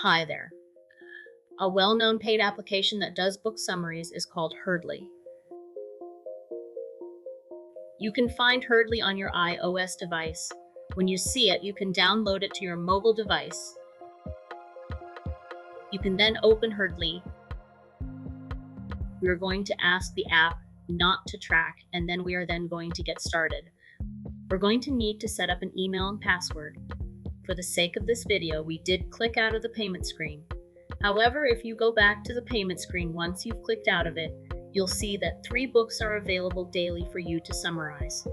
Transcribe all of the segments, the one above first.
Hi there. A well-known paid application that does book summaries is called Herdly. You can find Herdly on your iOS device. When you see it, you can download it to your mobile device. You can then open Herdly. We are going to ask the app not to track, and then we are then going to get started. We're going to need to set up an email and password. For the sake of this video, we did click out of the payment screen. However, if you go back to the payment screen once you've clicked out of it, you'll see that 3 books are available daily for you to summarize.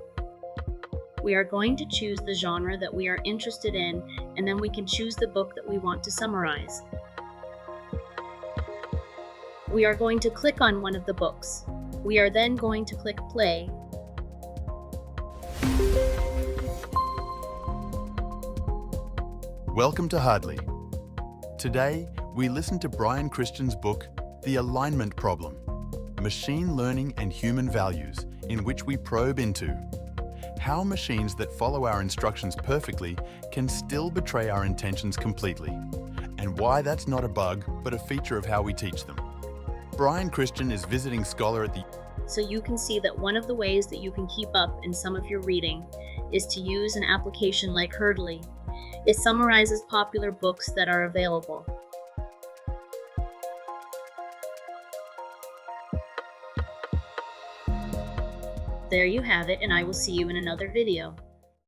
We are going to choose the genre that we are interested in, and then we can choose the book that we want to summarize. We are going to click on one of the books. We are then going to click play. Welcome to Hardly. Today, we listen to Brian Christian's book, The Alignment Problem, Machine Learning and Human Values, in which we probe into how machines that follow our instructions perfectly can still betray our intentions completely, and why that's not a bug, but a feature of how we teach them. Brian Christian is visiting scholar at the So you can see that one of the ways that you can keep up in some of your reading is to use an application like Herdly. It summarizes popular books that are available. There you have it, and I will see you in another video.